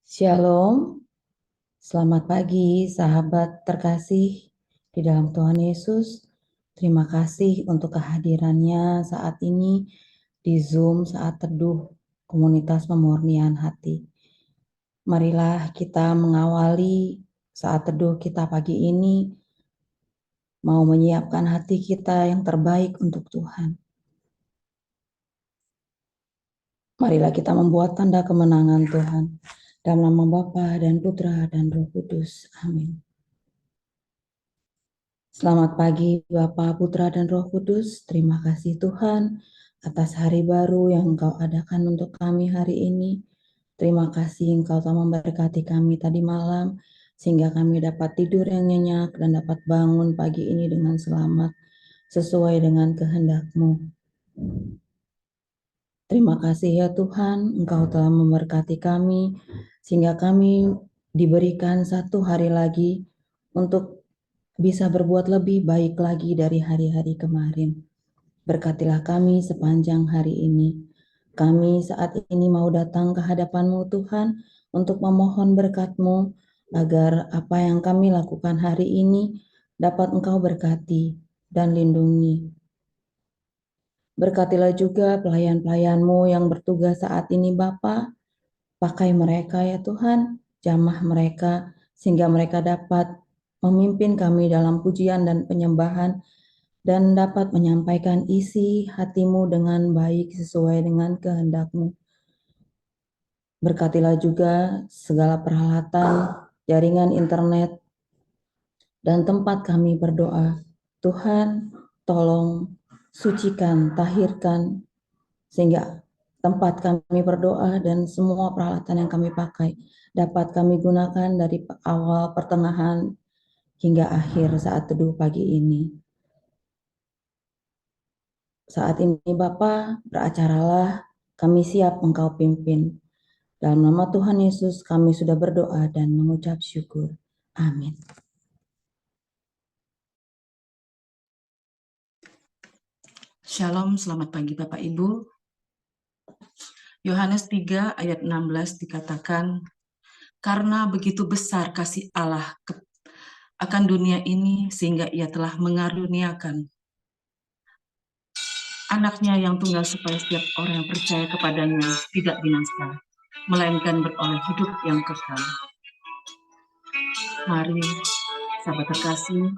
Shalom, selamat pagi sahabat terkasih di dalam Tuhan Yesus. Terima kasih untuk kehadirannya saat ini di Zoom saat teduh komunitas pemurnian hati. Marilah kita mengawali saat teduh kita pagi ini, mau menyiapkan hati kita yang terbaik untuk Tuhan. Marilah kita membuat tanda kemenangan Tuhan. Dalam nama Bapa dan Putra dan Roh Kudus. Amin. Selamat pagi Bapa, Putra, dan Roh Kudus. Terima kasih Tuhan atas hari baru yang Engkau adakan untuk kami hari ini. Terima kasih Engkau telah memberkati kami tadi malam, sehingga kami dapat tidur yang nyenyak dan dapat bangun pagi ini dengan selamat, sesuai dengan kehendak-Mu. Terima kasih ya Tuhan, Engkau telah memberkati kami, sehingga kami diberikan satu hari lagi untuk bisa berbuat lebih baik lagi dari hari-hari kemarin. Berkatilah kami sepanjang hari ini. Kami saat ini mau datang ke hadapan-Mu Tuhan untuk memohon berkat-Mu agar apa yang kami lakukan hari ini dapat Engkau berkati dan lindungi. Berkatilah juga pelayan-pelayan-Mu yang bertugas saat ini Bapa. Pakai mereka ya Tuhan, jamah mereka sehingga mereka dapat memimpin kami dalam pujian dan penyembahan dan dapat menyampaikan isi hati-Mu dengan baik sesuai dengan kehendak-Mu. Berkatilah juga segala peralatan, jaringan internet, dan tempat kami berdoa. Tuhan, tolong sucikan, tahirkan, sehingga tempat kami berdoa dan semua peralatan yang kami pakai dapat kami gunakan dari awal, pertengahan, hingga akhir saat teduh pagi ini. Saat ini Bapa, beracaralah, kami siap Engkau pimpin. Dalam nama Tuhan Yesus kami sudah berdoa dan mengucap syukur. Amin. Shalom, selamat pagi Bapak Ibu. Yohanes 3 ayat 16 dikatakan, karena begitu besar kasih Allah akan dunia ini sehingga ia telah mengaruniakan anaknya yang tunggal supaya setiap orang yang percaya kepadanya tidak binasa, melainkan beroleh hidup yang kekal. Mari, sahabat terkasih,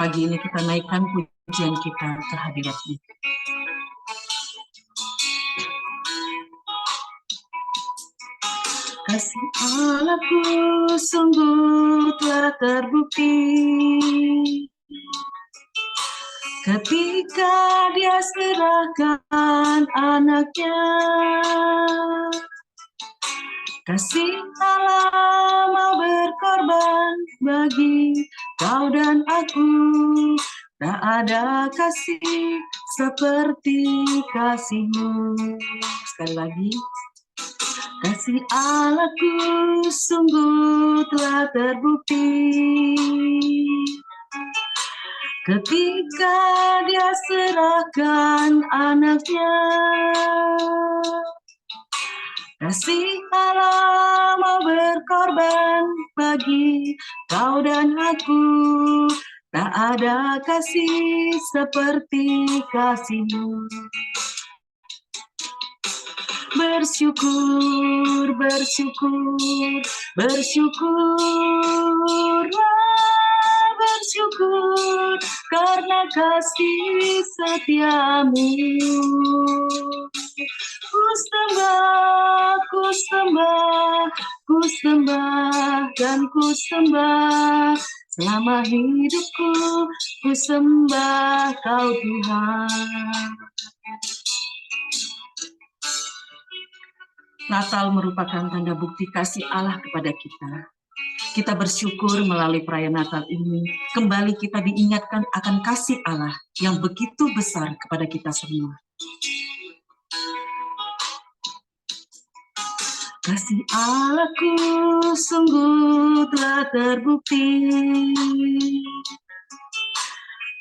pagi ini kita naikkan pujian kita ke hadirat-Nya. Kasih Allahku sungguh telah terbukti ketika Dia serahkan anaknya. Kasih Allah mau berkorban bagi kau dan aku. Tak ada kasih seperti kasih-Mu. Sekali lagi. Kasih Allahku sungguh telah terbukti ketika Dia serahkan anaknya. Kasih Allah mau berkorban bagi kau dan aku. Tak ada kasih seperti kasih-Mu. Bersyukur, bersyukur, bersyukurlah, bersyukur karena kasih setia-Mu. Ku sembah, ku sembah, ku sembah dan ku sembah. Selama hidupku, ku sembah Kau Tuhan. Natal merupakan tanda bukti kasih Allah kepada kita. Kita bersyukur melalui perayaan Natal ini, kembali kita diingatkan akan kasih Allah yang begitu besar kepada kita semua. Kasih Allahku sungguh telah terbukti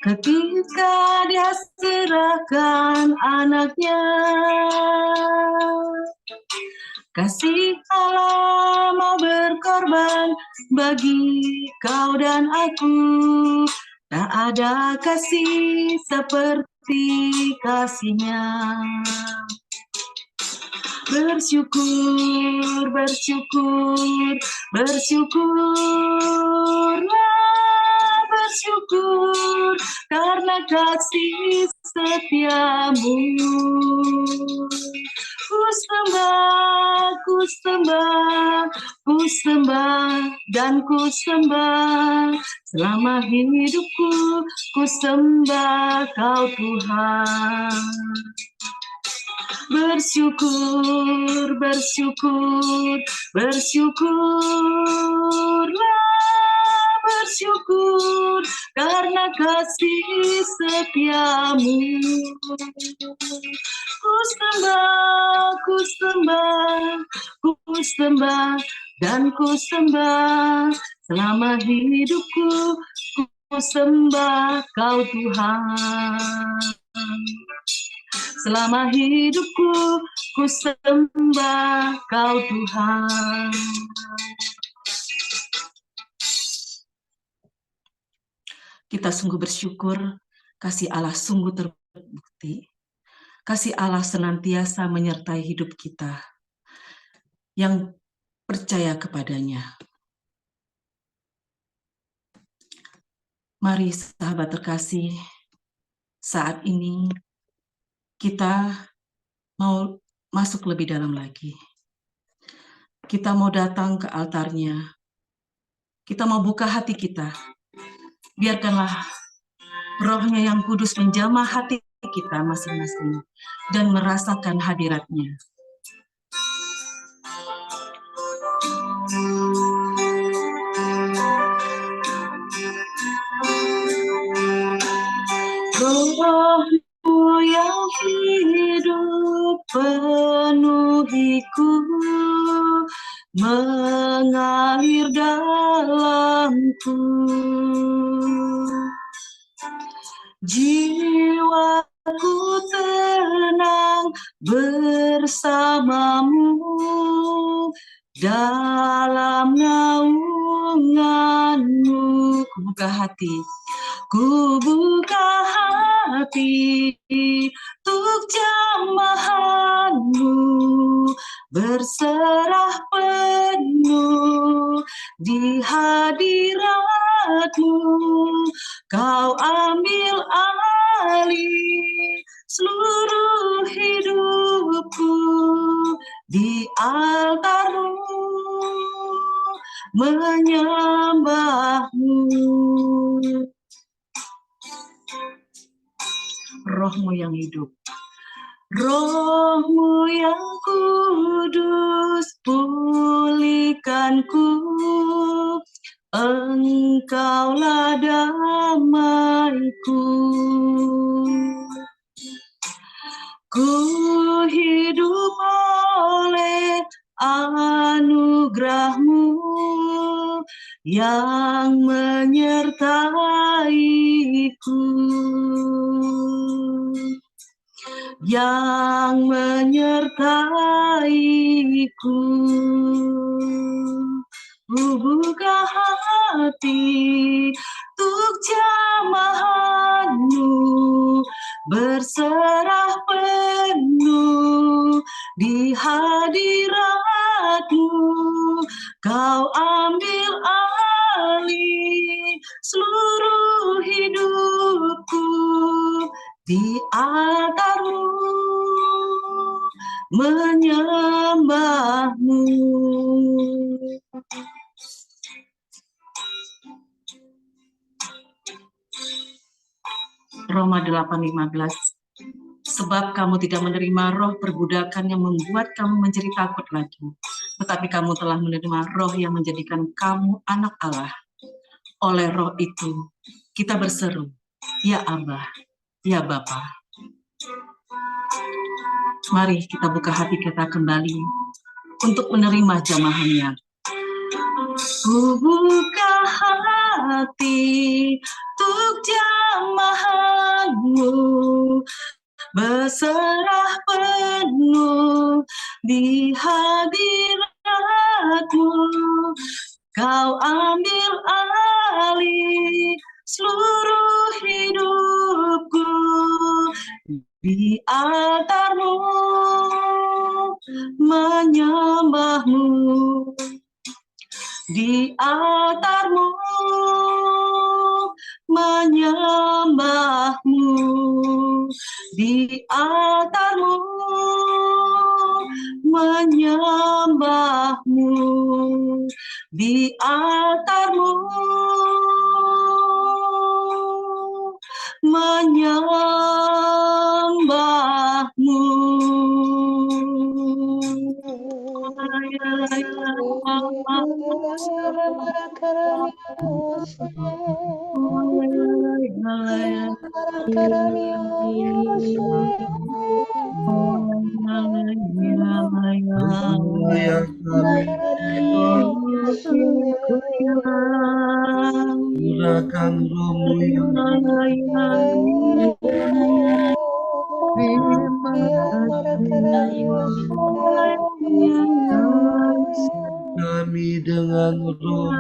ketika Dia serahkan anaknya. kasih Allah mau berkorban bagi kau dan aku. Tak ada kasih seperti kasih-Nya. Bersyukur, bersyukur, bersyukurlah, bersyukur karena kasih setiamu. Ku sembah, ku sembah, ku sembah dan ku sembah selama hidupku. Ku sembah Kau Tuhan. Bersyukur, bersyukur, bersyukurlah, bersyukur karena kasih setiamu. Ku sembah, ku sembah, ku sembah dan ku sembah selama hidupku. Ku sembah Kau Tuhan. Selama hidupku, ku sembah Kau Tuhan. Kita sungguh bersyukur, kasih Allah sungguh terbukti. Kasih Allah senantiasa menyertai hidup kita yang percaya kepadanya. Mari sahabat terkasih, saat ini kita mau masuk lebih dalam lagi. Kita mau datang ke altarnya. Kita mau buka hati kita. Biarkanlah Roh-Nya yang kudus menjamah hati kita masing-masing dan merasakan hadirat-Nya. Roh-Mu yang hidup penuhiku, mengalir dalamku. Jiwaku tenang bersamamu dalam naunganmu. Ku buka hati, ku buka hati untuk jamahanmu, berserah penuh di hadiratmu. Kau ambil alih seluruh hidupku di altar-Mu, menyembah-Mu. Roh-Mu yang hidup, Roh-Mu yang kudus, pulihkanku. Engkaulah damaiku. Ku hidup oleh anugerah-Mu yang menyertaiku, yang menyertaiku. Ku buka hati untuk jamahan-Mu, berserah penuh di hadirat-Mu. Kau ambil alih seluruh hidupku di altar-Mu, menyembah-Mu. Roma 8:15. Sebab kamu tidak menerima roh perbudakan yang membuat kamu menjadi takut lagi, tetapi kamu telah menerima roh yang menjadikan kamu anak Allah. Oleh roh itu, kita berseru, ya Abba, ya Bapa. Mari kita buka hati kita kembali untuk menerima jamahannya. Ku buka hati untuk jamahan-Mu, berserah penuh di hadirat-Mu. Kau ambil alih seluruh hidupku, di altar-Mu menyembah-Mu, di altar-Mu menyembah-Mu, di altar-Mu menyembah-Mu, di altar-Mu menyembah-Mu. Curahkan rohmu yang kami dengan roh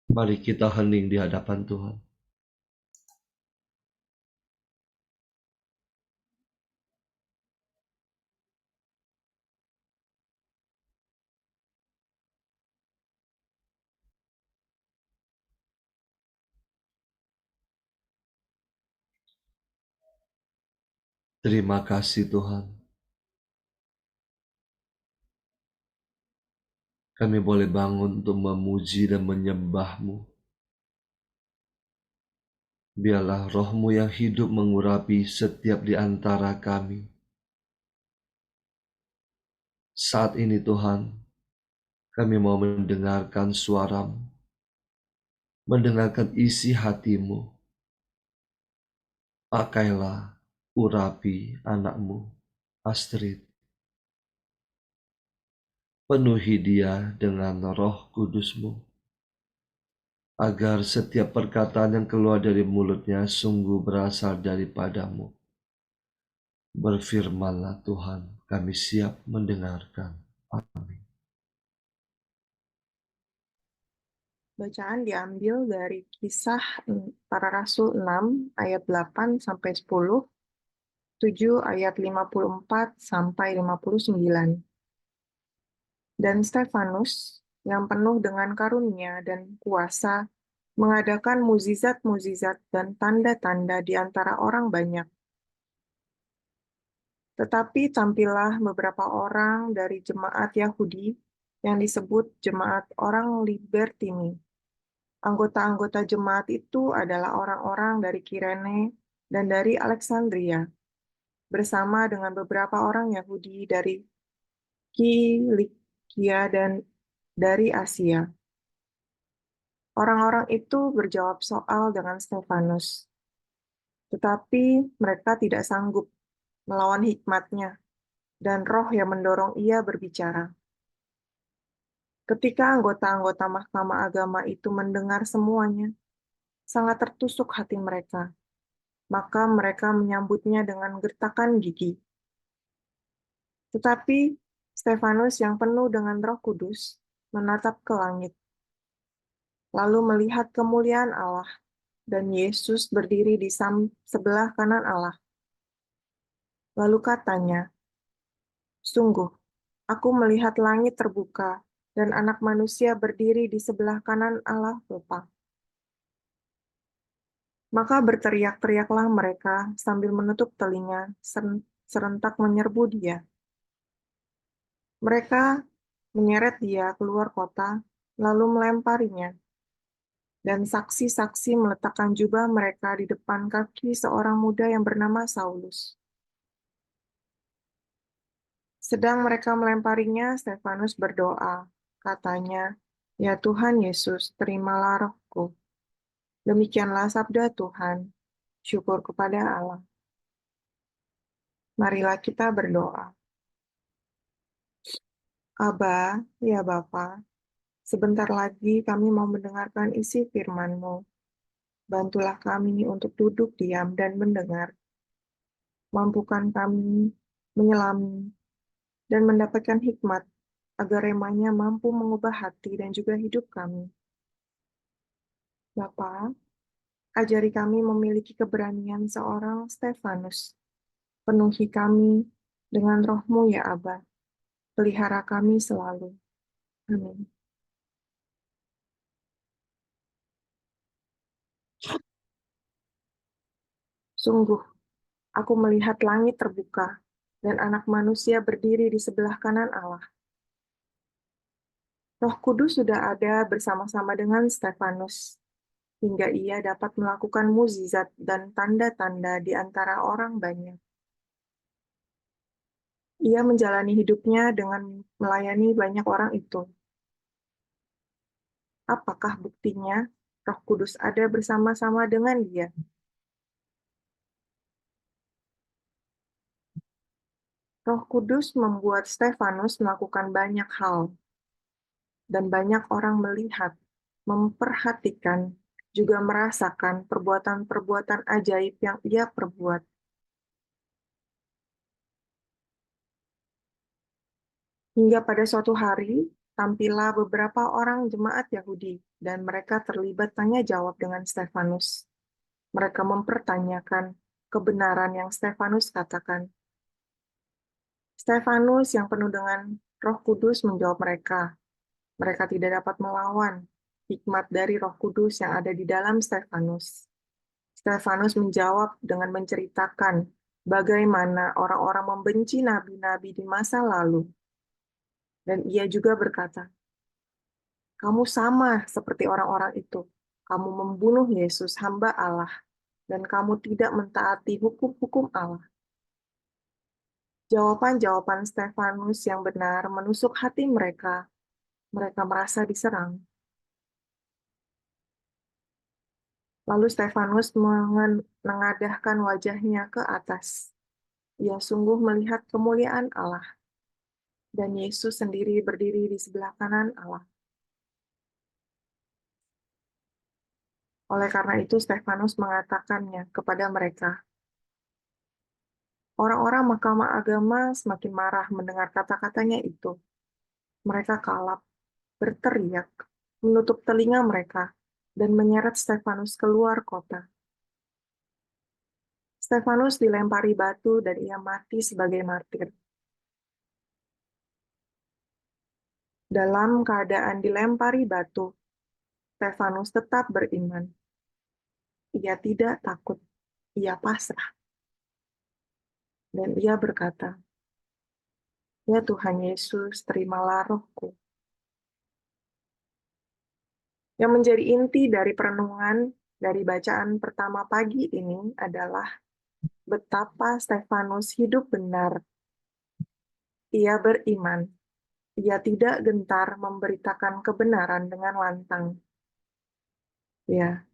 Mari kita hening di hadapan Tuhan. Terima kasih Tuhan. Kami boleh bangun untuk memuji dan menyembah-Mu. Biarlah roh-Mu yang hidup mengurapi setiap di antara kami. Saat ini Tuhan, kami mau mendengarkan suara-Mu, mendengarkan isi hati-Mu. Pakailah, urapi anak-Mu, Astrid. Penuhi dia dengan roh kudus-Mu, agar setiap perkataan yang keluar dari mulutnya sungguh berasal daripada-Mu. Berfirmanlah Tuhan, kami siap mendengarkan. Amin. Bacaan diambil dari Kisah Para Rasul 6 ayat 8 sampai 10 7 ayat 54 sampai 59. Dan Stefanus yang penuh dengan karunia dan kuasa mengadakan mukjizat-mukjizat dan tanda-tanda di antara orang banyak. Tetapi tampillah beberapa orang dari jemaat Yahudi yang disebut jemaat orang Libertini. Anggota-anggota jemaat itu adalah orang-orang dari Kirene dan dari Alexandria, bersama dengan beberapa orang Yahudi dari Kilikia dan dari Asia. Orang-orang itu berjawab soal dengan Stefanus, tetapi mereka tidak sanggup melawan hikmatnya dan roh yang mendorong ia berbicara. Ketika anggota-anggota Mahkamah Agama itu mendengar semuanya, sangat tertusuk hati mereka. Maka mereka menyambutnya dengan gertakan gigi. Tetapi Stefanus yang penuh dengan Roh Kudus menatap ke langit, lalu melihat kemuliaan Allah dan Yesus berdiri di sebelah kanan Allah. Lalu katanya, "Sungguh, aku melihat langit terbuka dan Anak Manusia berdiri di sebelah kanan Allah Bapa." Maka berteriak-teriaklah mereka sambil menutup telinga, serentak menyerbu dia. Mereka menyeret dia keluar kota, lalu melemparinya. Dan saksi-saksi meletakkan jubah mereka di depan kaki seorang muda yang bernama Saulus. Sedang mereka melemparinya, Stefanus berdoa. Katanya, "Ya Tuhan Yesus, terimalah rohku." Demikianlah sabda Tuhan. Syukur kepada Allah. Marilah kita berdoa. Aba, ya Bapa, sebentar lagi kami mau mendengarkan isi firman-Mu. Bantulah kami untuk duduk diam dan mendengar. Mampukan kami menyelami dan mendapatkan hikmat agar remanya mampu mengubah hati dan juga hidup kami. Bapa, ajari kami memiliki keberanian seorang Stefanus. Penuhi kami dengan roh-Mu ya Aba. Pelihara kami selalu. Amin. Sungguh, aku melihat langit terbuka dan Anak Manusia berdiri di sebelah kanan Allah. Roh Kudus sudah ada bersama-sama dengan Stefanus, hingga ia dapat melakukan mukjizat dan tanda-tanda di antara orang banyak. Ia menjalani hidupnya dengan melayani banyak orang itu. Apakah buktinya Roh Kudus ada bersama-sama dengan dia? Roh Kudus membuat Stefanus melakukan banyak hal, dan banyak orang melihat, memperhatikan, juga merasakan perbuatan-perbuatan ajaib yang ia perbuat. Hingga pada suatu hari, tampillah beberapa orang jemaat Yahudi, dan mereka terlibat tanya jawab dengan Stefanus. Mereka mempertanyakan kebenaran yang Stefanus katakan. Stefanus yang penuh dengan Roh Kudus menjawab mereka. Mereka tidak dapat melawan hikmat dari Roh Kudus yang ada di dalam Stefanus. Stefanus menjawab dengan menceritakan bagaimana orang-orang membenci nabi-nabi di masa lalu. Dan ia juga berkata, "Kamu sama seperti orang-orang itu. Kamu membunuh Yesus, hamba Allah, dan kamu tidak mentaati hukum-hukum Allah." Jawaban-jawaban Stefanus yang benar menusuk hati mereka. Mereka merasa diserang. Lalu Stefanus mengadahkan wajahnya ke atas. Ia sungguh melihat kemuliaan Allah, dan Yesus sendiri berdiri di sebelah kanan Allah. Oleh karena itu, Stefanus mengatakannya kepada mereka. Orang-orang Mahkamah Agama semakin marah mendengar kata-katanya itu. Mereka kalap, berteriak, menutup telinga mereka, dan menyeret Stefanus keluar kota. Stefanus dilempari batu dan ia mati sebagai martir. Dalam keadaan dilempari batu, Stefanus tetap beriman. Ia tidak takut, ia pasrah. Dan ia berkata, "Ya Tuhan Yesus, terimalah rohku." Yang menjadi inti dari perenungan dari bacaan pertama pagi ini adalah betapa Stefanus hidup benar. Ia beriman. Ia tidak gentar memberitakan kebenaran dengan lantang. Ya,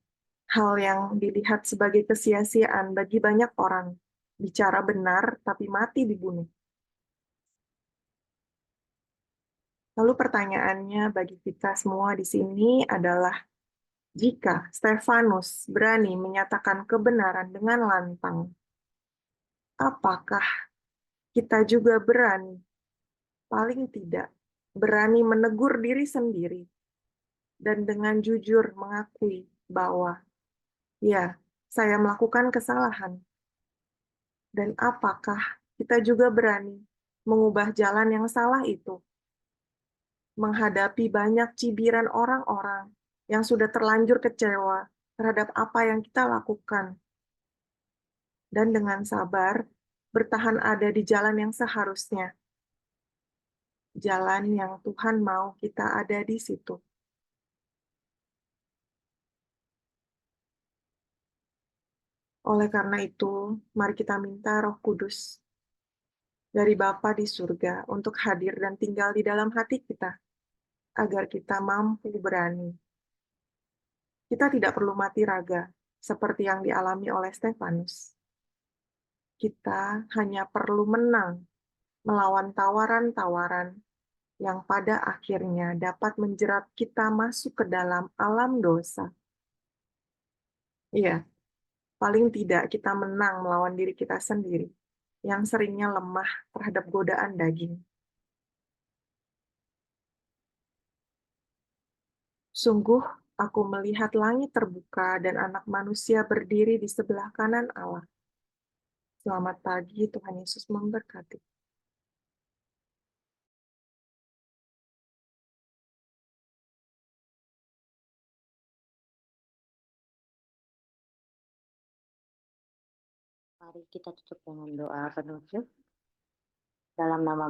hal yang dilihat sebagai kesia-siaan bagi banyak orang. Bicara benar tapi mati dibunuh. Lalu pertanyaannya bagi kita semua di sini adalah, jika Stefanus berani menyatakan kebenaran dengan lantang, apakah kita juga berani, paling tidak, berani menegur diri sendiri dan dengan jujur mengakui bahwa, ya, saya melakukan kesalahan. Dan apakah kita juga berani mengubah jalan yang salah itu, menghadapi banyak cibiran orang-orang yang sudah terlanjur kecewa terhadap apa yang kita lakukan, dan dengan sabar bertahan ada di jalan yang seharusnya, jalan yang Tuhan mau kita ada di situ. Oleh karena itu, mari kita minta Roh Kudus dari Bapa di surga untuk hadir dan tinggal di dalam hati kita, agar kita mampu berani. Kita tidak perlu mati raga, seperti yang dialami oleh Stefanus. Kita hanya perlu menang melawan tawaran-tawaran yang pada akhirnya dapat menjerat kita masuk ke dalam alam dosa. Iya, paling tidak kita menang melawan diri kita sendiri, yang seringnya lemah terhadap godaan daging. Sungguh, aku melihat langit terbuka dan anak manusia berdiri di sebelah kanan Allah. Selamat pagi, Tuhan Yesus memberkati. Mari kita tutup dengan doa penutup. Dalam nama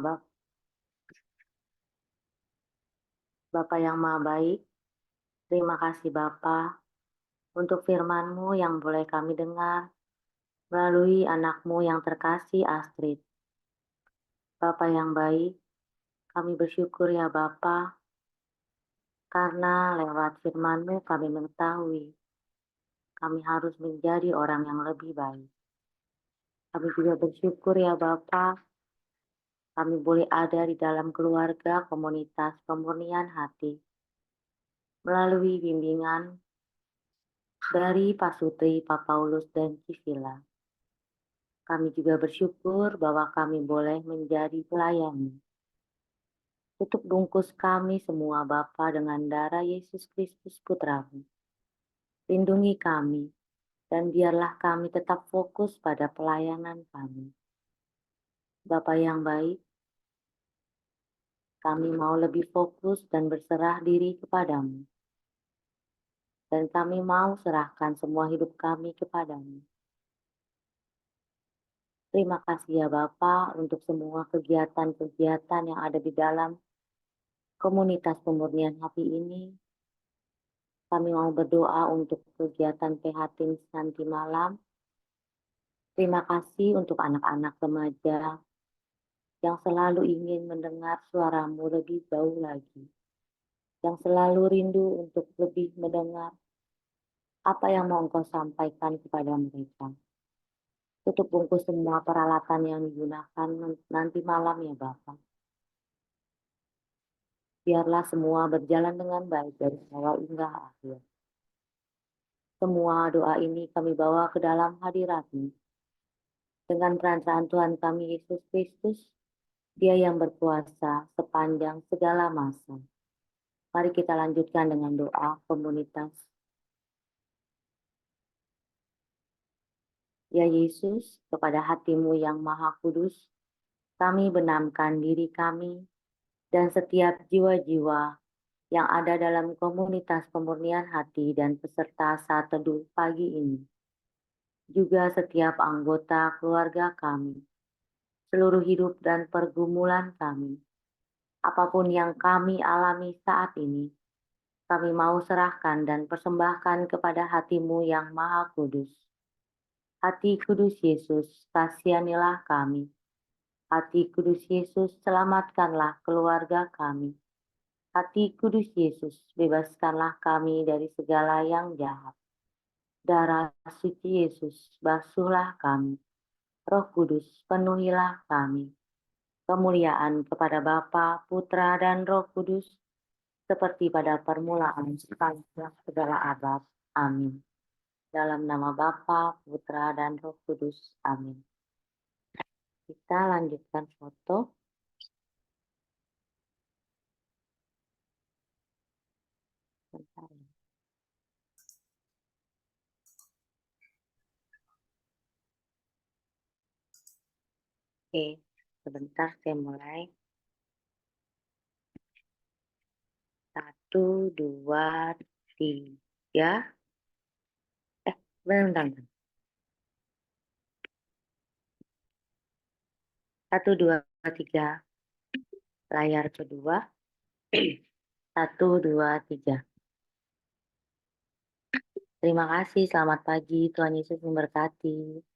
Bapa yang Maha Baik, terima kasih Bapa untuk firman-Mu yang boleh kami dengar melalui anak-Mu yang terkasih Astrid. Bapa yang baik, kami bersyukur ya Bapa, karena lewat firman-Mu kami mengetahui kami harus menjadi orang yang lebih baik. Kami juga bersyukur ya Bapa, kami boleh ada di dalam keluarga komunitas pemurnian hati melalui bimbingan dari Pak Sutri, Pak Paulus, dan Civila. Kami juga bersyukur bahwa kami boleh menjadi pelayan. Tutup bungkus kami semua Bapa dengan darah Yesus Kristus Putra-Mu. Lindungi kami, dan biarlah kami tetap fokus pada pelayanan kami. Bapa yang baik, kami mau lebih fokus dan berserah diri kepadamu. Dan kami mau serahkan semua hidup kami kepadamu. Terima kasih ya Bapa untuk semua kegiatan-kegiatan yang ada di dalam komunitas pemurnian hati ini. Kami mau berdoa untuk kegiatan PHTIN nanti malam. Terima kasih untuk anak-anak remaja yang selalu ingin mendengar suara-Mu lebih jauh lagi. Yang selalu rindu untuk lebih mendengar apa yang mau Engkau sampaikan kepada mereka. Tutup bungkus semua peralatan yang digunakan nanti malam ya Bapak. Biarlah semua berjalan dengan baik dari awal hingga akhir. Semua doa ini kami bawa ke dalam hadirat-Mu. Dengan perantaraan Tuhan kami Yesus Kristus, Dia yang berkuasa sepanjang segala masa. Mari kita lanjutkan dengan doa komunitas. Ya Yesus, kepada hati-Mu yang Maha Kudus, kami benamkan diri kami dan setiap jiwa-jiwa yang ada dalam komunitas pemurnian hati dan peserta saat teduh pagi ini. Juga setiap anggota keluarga kami, seluruh hidup dan pergumulan kami, apapun yang kami alami saat ini, kami mau serahkan dan persembahkan kepada hati-Mu yang Maha Kudus. Hati Kudus Yesus, kasihanilah kami. Hati Kudus Yesus, selamatkanlah keluarga kami. Hati Kudus Yesus, bebaskanlah kami dari segala yang jahat. Darah suci Yesus, basuhlah kami. Roh Kudus, penuhilah kami. Kemuliaan kepada Bapa, Putra, dan Roh Kudus, seperti pada permulaan, sepanjang segala abad. Amin. Dalam nama Bapa, Putra, dan Roh Kudus. Amin. Kita lanjutkan foto. Bentar ya. Oke, sebentar saya mulai. 1, 2, 3. Bentar. 1, 2, 3. Layar kedua. 1, 2, 3. Terima kasih, selamat pagi. Tuhan Yesus memberkati.